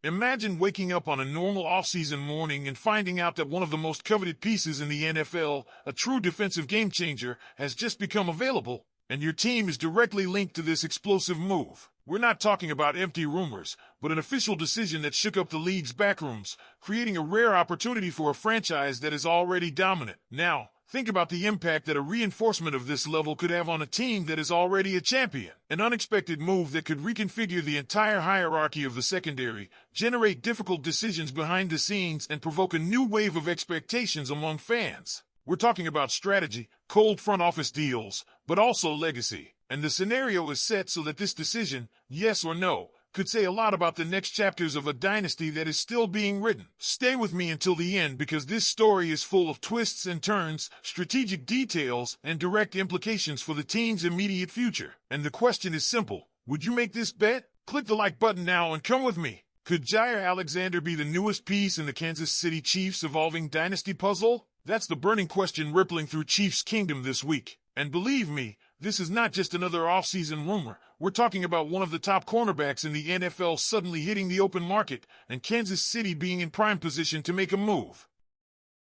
Imagine waking up on a normal off-season morning and finding out that one of the most coveted pieces in the NFL, a true defensive game changer, has just become available, and your team is directly linked to this explosive move. We're not talking about empty rumors, but an official decision that shook up the league's backrooms, creating a rare opportunity for a franchise that is already dominant. Now, think about the impact that a reinforcement of this level could have on a team that is already a champion. An unexpected move that could reconfigure the entire hierarchy of the secondary, generate difficult decisions behind the scenes, and provoke a new wave of expectations among fans. We're talking about strategy, cold front office deals, but also legacy. And the scenario is set so that this decision, yes or no, could say a lot about the next chapters of a dynasty that is still being written. Stay with me until the end because this story is full of twists and turns, strategic details, and direct implications for the team's immediate future. And the question is simple. Would you make this bet? Click the like button now and come with me. Could Jaire Alexander be the newest piece in the Kansas City Chiefs' evolving dynasty puzzle? That's the burning question rippling through Chiefs Kingdom this week. And believe me, this is not just another offseason rumor. We're talking about one of the top cornerbacks in the NFL suddenly hitting the open market and Kansas City being in prime position to make a move.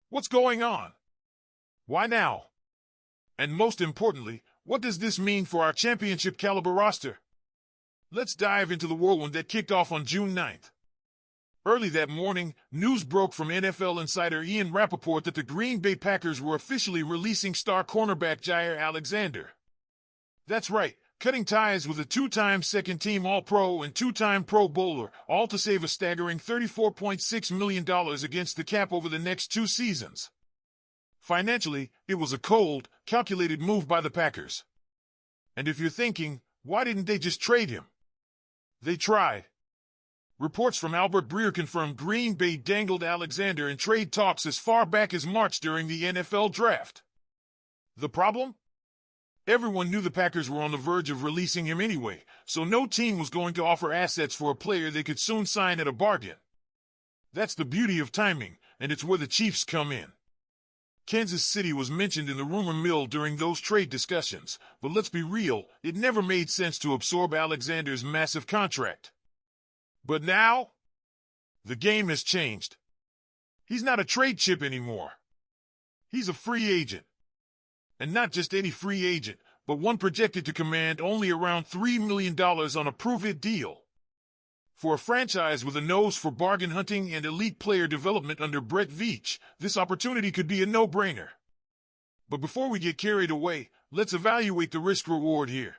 What's going on? Why now? And most importantly, what does this mean for our championship caliber roster? Let's dive into the whirlwind that kicked off on June 9th. Early that morning, news broke from NFL insider Ian Rappaport that the Green Bay Packers were officially releasing star cornerback Jaire Alexander. That's right, cutting ties with a two-time second-team All-Pro and two-time Pro Bowler, all to save a staggering $34.6 million against the cap over the next 2 seasons. Financially, it was a cold, calculated move by the Packers. And if you're thinking, why didn't they just trade him? They tried. Reports from Albert Breer confirmed Green Bay dangled Alexander in trade talks as far back as March during the NFL draft. The problem? Everyone knew the Packers were on the verge of releasing him anyway, so no team was going to offer assets for a player they could soon sign at a bargain. That's the beauty of timing, and it's where the Chiefs come in. Kansas City was mentioned in the rumor mill during those trade discussions, but let's be real, it never made sense to absorb Alexander's massive contract. But now, the game has changed. He's not a trade chip anymore. He's a free agent. And not just any free agent, but one projected to command only around $3 million on a prove-it deal. For a franchise with a nose for bargain hunting and elite player development under Brett Veach, this opportunity could be a no-brainer. But before we get carried away, let's evaluate the risk-reward here.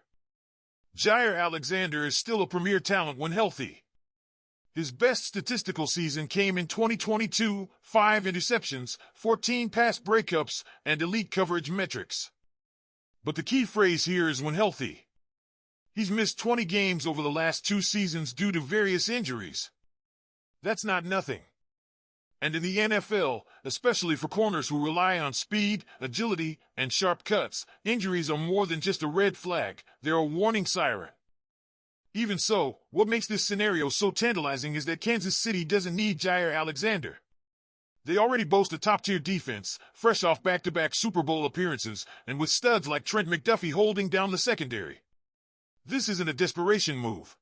Jaire Alexander is still a premier talent when healthy. His best statistical season came in 2022, 5 interceptions, 14 pass breakups, and elite coverage metrics. But the key phrase here is when healthy. He's missed 20 games over the last 2 seasons due to various injuries. That's not nothing. And in the NFL, especially for corners who rely on speed, agility, and sharp cuts, injuries are more than just a red flag, they're a warning siren. Even so, what makes this scenario so tantalizing is that Kansas City doesn't need Jaire Alexander. They already boast a top-tier defense, fresh off back-to-back Super Bowl appearances, and with studs like Trent McDuffie holding down the secondary. This isn't a desperation move.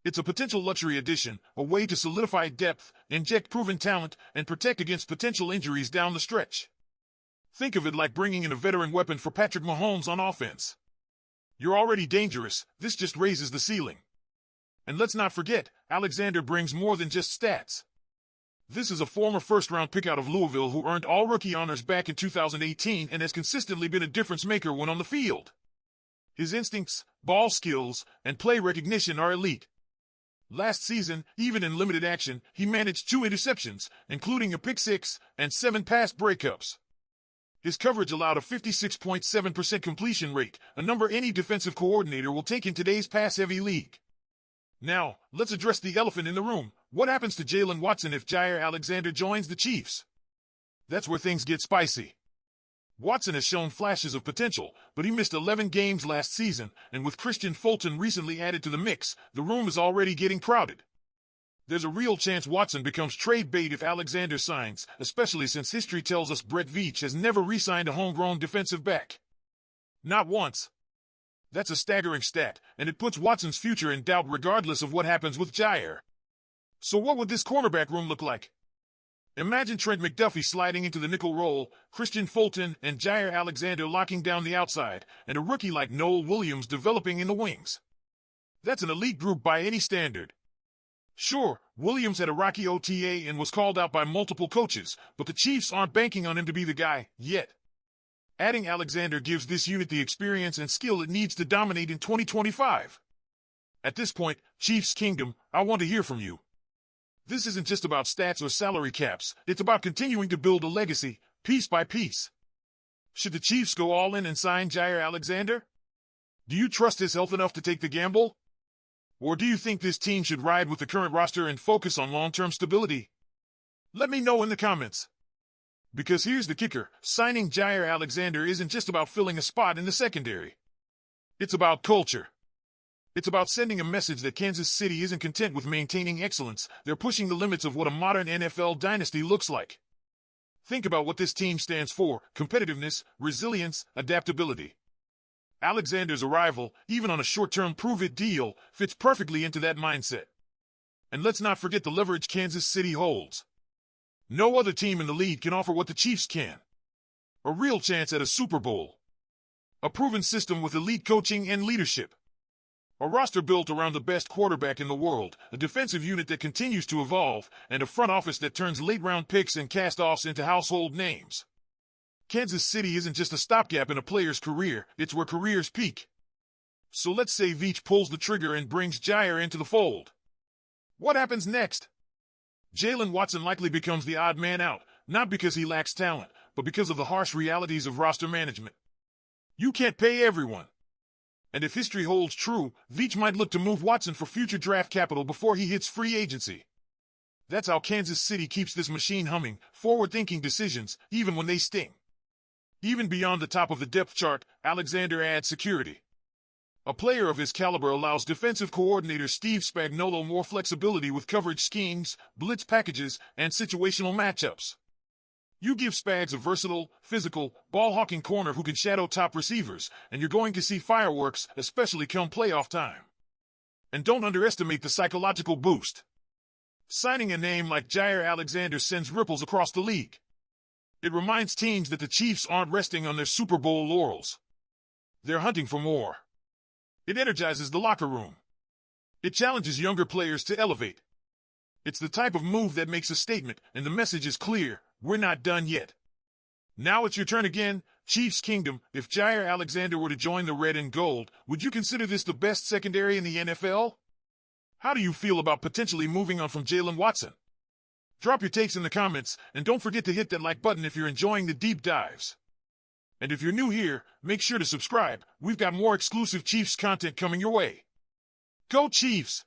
It's a potential luxury addition, a way to solidify depth, inject proven talent, and protect against potential injuries down the stretch. Think of it like bringing in a veteran weapon for Patrick Mahomes on offense. You're already dangerous, this just raises the ceiling. And let's not forget, Alexander brings more than just stats. This is a former first-round pick out of Louisville who earned all-rookie honors back in 2018 and has consistently been a difference-maker when on the field. His instincts, ball skills, and play recognition are elite. Last season, even in limited action, he managed 2 interceptions, including a pick-6 and 7 pass breakups. His coverage allowed a 56.7% completion rate, a number any defensive coordinator will take in today's pass-heavy league. Now, let's address the elephant in the room. What happens to Jalen Watson if Jaire Alexander joins the Chiefs? That's where things get spicy. Watson has shown flashes of potential, but he missed 11 games last season, and with Christian Fulton recently added to the mix, the room is already getting crowded. There's a real chance Watson becomes trade bait if Alexander signs, especially since history tells us Brett Veach has never re-signed a homegrown defensive back. Not once. That's a staggering stat, and it puts Watson's future in doubt regardless of what happens with Jaire. So what would this cornerback room look like? Imagine Trent McDuffie sliding into the nickel role, Christian Fulton and Jaire Alexander locking down the outside, and a rookie like Noel Williams developing in the wings. That's an elite group by any standard. Sure, Williams had a rocky OTA and was called out by multiple coaches, but the Chiefs aren't banking on him to be the guy, yet. Adding Alexander gives this unit the experience and skill it needs to dominate in 2025. At this point, Chiefs Kingdom, I want to hear from you. This isn't just about stats or salary caps, it's about continuing to build a legacy, piece by piece. Should the Chiefs go all in and sign Jaire Alexander? Do you trust his health enough to take the gamble? Or do you think this team should ride with the current roster and focus on long-term stability? Let me know in the comments. Because here's the kicker, signing Jaire Alexander isn't just about filling a spot in the secondary. It's about culture. It's about sending a message that Kansas City isn't content with maintaining excellence, they're pushing the limits of what a modern NFL dynasty looks like. Think about what this team stands for: competitiveness, resilience, adaptability. Alexander's arrival, even on a short-term prove-it deal, fits perfectly into that mindset. And let's not forget the leverage Kansas City holds. No other team in the league can offer what the Chiefs can. A real chance at a Super Bowl. A proven system with elite coaching and leadership. A roster built around the best quarterback in the world, a defensive unit that continues to evolve, and a front office that turns late-round picks and cast-offs into household names. Kansas City isn't just a stopgap in a player's career, it's where careers peak. So let's say Veach pulls the trigger and brings Jaire into the fold. What happens next? Jaylen Watson likely becomes the odd man out, not because he lacks talent, but because of the harsh realities of roster management. You can't pay everyone. And if history holds true, Veach might look to move Watson for future draft capital before he hits free agency. That's how Kansas City keeps this machine humming, forward-thinking decisions, even when they sting. Even beyond the top of the depth chart, Alexander adds security. A player of his caliber allows defensive coordinator Steve Spagnuolo more flexibility with coverage schemes, blitz packages, and situational matchups. You give Spags a versatile, physical, ball-hawking corner who can shadow top receivers, and you're going to see fireworks, especially come playoff time. And don't underestimate the psychological boost. Signing a name like Jaire Alexander sends ripples across the league. It reminds teams that the Chiefs aren't resting on their Super Bowl laurels. They're hunting for more. It energizes the locker room. It challenges younger players to elevate. It's the type of move that makes a statement, and the message is clear: we're not done yet. Now it's your turn again, Chiefs Kingdom. If Jaire Alexander were to join the red and gold, would you consider this the best secondary in the NFL? How do you feel about potentially moving on from Jaylen Watson? Drop your takes in the comments, and don't forget to hit that like button if you're enjoying the deep dives. And if you're new here, make sure to subscribe. We've got more exclusive Chiefs content coming your way. Go Chiefs!